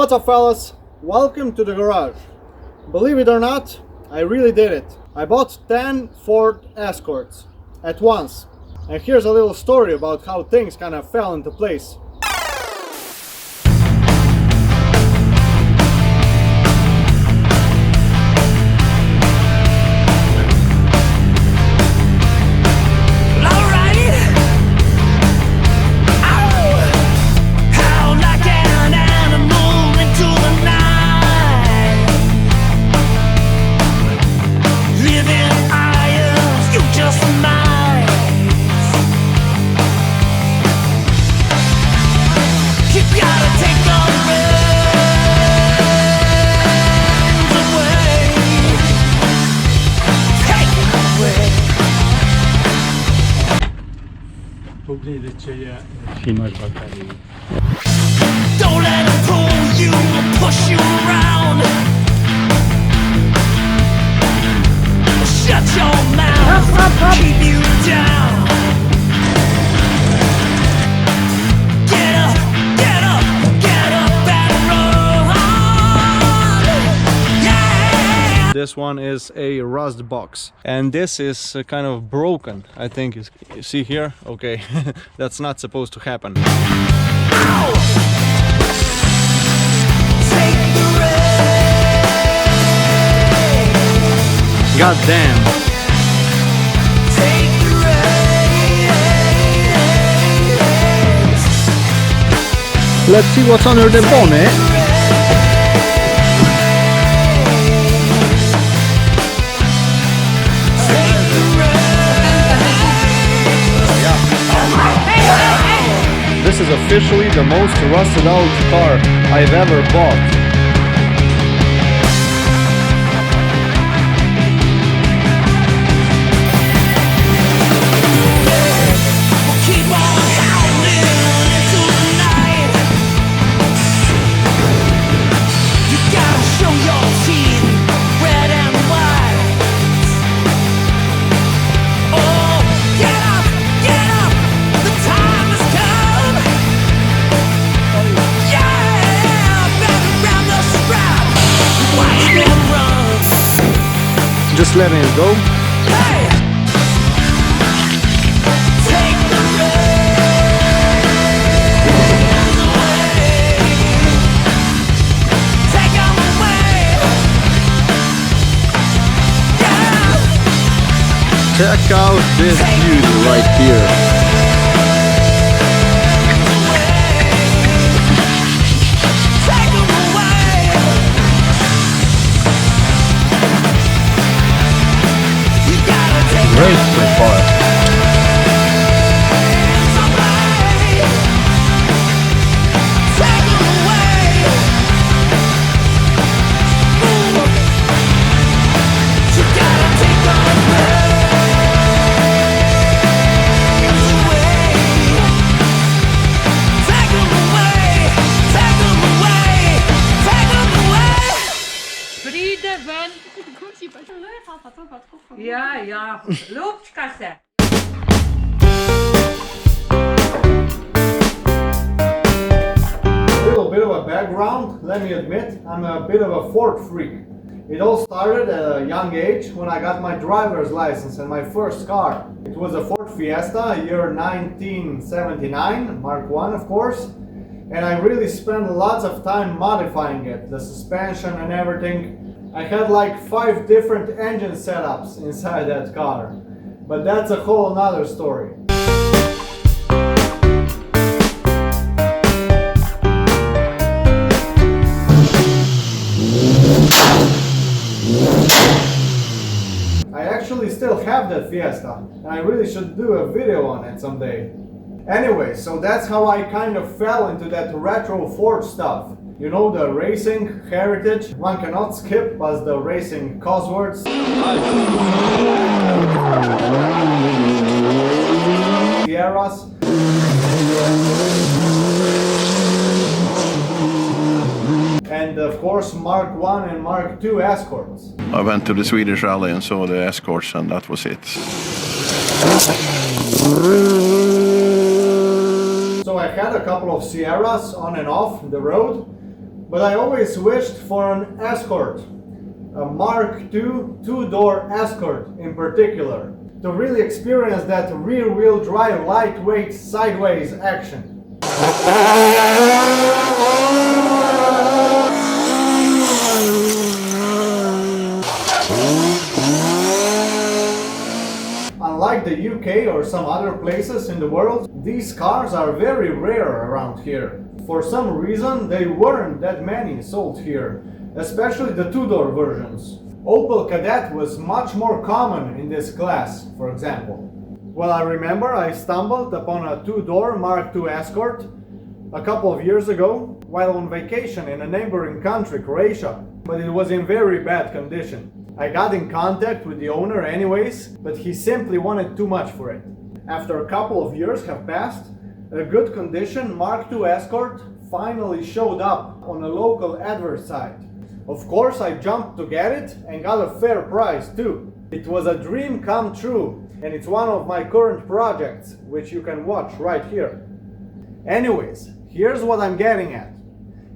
What's up, fellas? Welcome to the garage. Believe it or not, I really did it. I bought 10 Ford Escorts at once. And here's a little story about how things kind of fell into place. Don't let it pull you or push you around. Shut your mouth, keep you down. Get up, get up, get up and run. Yeah. This one is a rust box, and this is kind of broken, I think. You see here? Okay, that's not supposed to happen. Ow. Take the rain. God damn. Take the rain. Let's see what's under the bonnet. This is officially the most rusted out car I've ever bought. Keep on howling into the night. You gotta show your teeth, red and white. Oh, get up, the time has come. Yeah, better grab the strap. Why you gonna run? Just letting it go. Hey! Take the reins away. Take 'em away. Yeah. Check out this beauty right here. Take 'em away. You gotta take 'em Great so far. away. Take 'em away. Ooh. You gotta take 'em away. Take 'em away. Take 'em away. Take 'em away. Vrienden, wen. Ja, Lupčka se. A little bit of a background, let me admit, I'm a bit of a Ford freak. It all started at a young age when I got my driver's license and my first car. It was a Ford Fiesta, year 1979, Mark 1 of course, and I really spent lots of time modifying it, the suspension and everything. I had like 5 different engine setups inside that car, but that's a whole nother story. I actually still have that Fiesta, and I really should do a video on it someday. Anyway, so that's how I kind of fell into that retro Ford stuff. You know, the racing heritage one cannot skip was the racing Cosworths, Sierras, and of course Mark 1 and Mark 2 Escorts. I went to the Swedish rally and saw the Escorts, and that was it. So I had a couple of Sierras on and off the road, But I always wished for an Escort, a Mk2 two-door Escort in particular, to really experience that rear-wheel drive lightweight sideways action. Unlike the UK or some other places in the world, these cars are very rare around here. For some reason, they weren't that many sold here, especially the two-door versions. Opel Kadett was much more common in this class, for example. Well, I remember I stumbled upon a two-door Mk2 Escort a couple of years ago while on vacation in a neighboring country, Croatia, but it was in very bad condition. I got in contact with the owner anyways, but he simply wanted too much for it. After a couple of years have passed, a good condition Mk2 Escort finally showed up on a local advert site. Of course, I jumped to get it and got a fair price too. It was a dream come true, and it's one of my current projects, which you can watch right here. Anyways, here's what I'm getting at.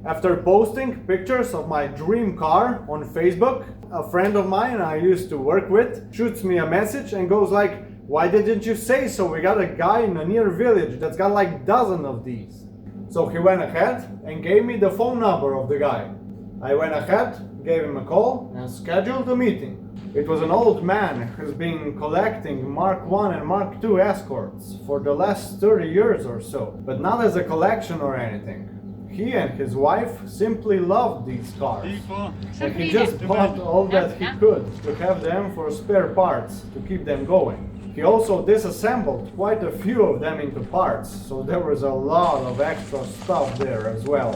After posting pictures of my dream car on Facebook, a friend of mine I used to work with shoots me a message and goes like, "Why didn't you say so? We got a guy in a near village that's got like a dozen of these." So he went ahead and gave me the phone number of the guy. I went ahead, gave him a call and scheduled a meeting. It was an old man who's been collecting Mk1 and Mk2 Escorts for the last 30 years or so, but not as a collection or anything. He and his wife simply loved these cars, and he just bought all that he could to have them for spare parts to keep them going. He also disassembled quite a few of them into parts, so there was a lot of extra stuff there as well.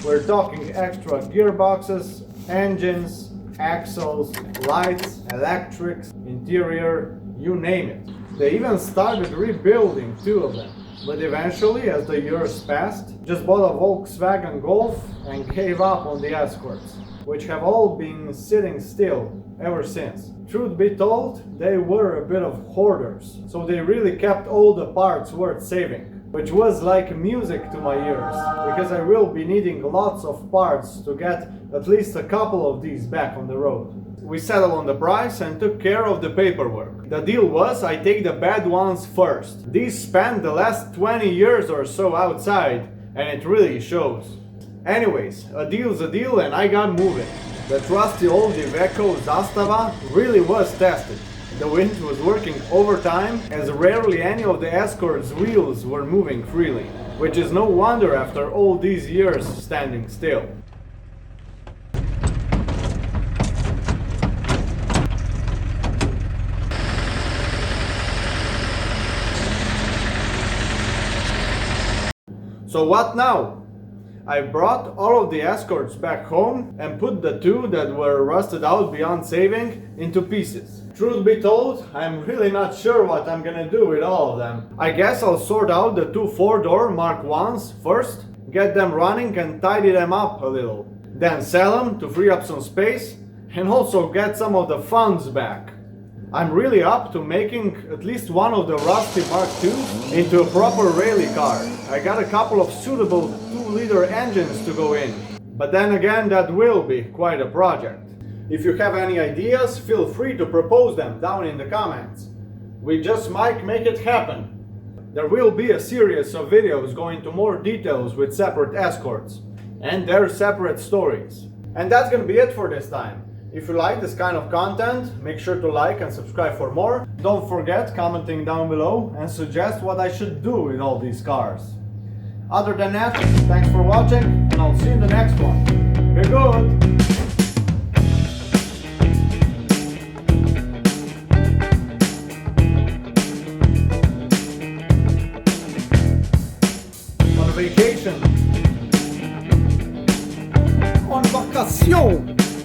We're talking extra gearboxes, engines, axles, lights, electrics, interior, you name it. They even started rebuilding 2 of them. But eventually, as the years passed, just bought a Volkswagen Golf and gave up on the Escorts, which have all been sitting still ever since. Truth be told, they were a bit of hoarders, so they really kept all the parts worth saving, which was like music to my ears, because I will be needing lots of parts to get at least a couple of these back on the road. We settled on the price and took care of the paperwork. The deal was I take the bad ones first. These spent the last 20 years or so outside, and it really shows. Anyways, a deal's a deal and I got moving. The trusty old Iveco Zastava really was tested. The wind was working overtime as rarely any of the Escort's wheels were moving freely, which is no wonder after all these years standing still. So what now? I brought all of the Escorts back home and put the 2 that were rusted out beyond saving into pieces. Truth be told, I'm really not sure what I'm gonna do with all of them. I guess I'll sort out the 2 4-door Mk1s first, get them running and tidy them up a little. Then sell them to free up some space and also get some of the funds back. I'm really up to making at least one of the rusty Mk2s into a proper rally car. I got a couple of suitable 2-liter engines to go in, but then again that will be quite a project. If you have any ideas, feel free to propose them down in the comments. We just might make it happen. There will be a series of videos going into more details with separate Escorts and their separate stories. And that's gonna be it for this time. If you like this kind of content, make sure to like and subscribe for more. Don't forget commenting down below and suggest what I should do with all these cars. Other than that, thanks for watching and I'll see you in the next one. Be good! On vacation. On vacation.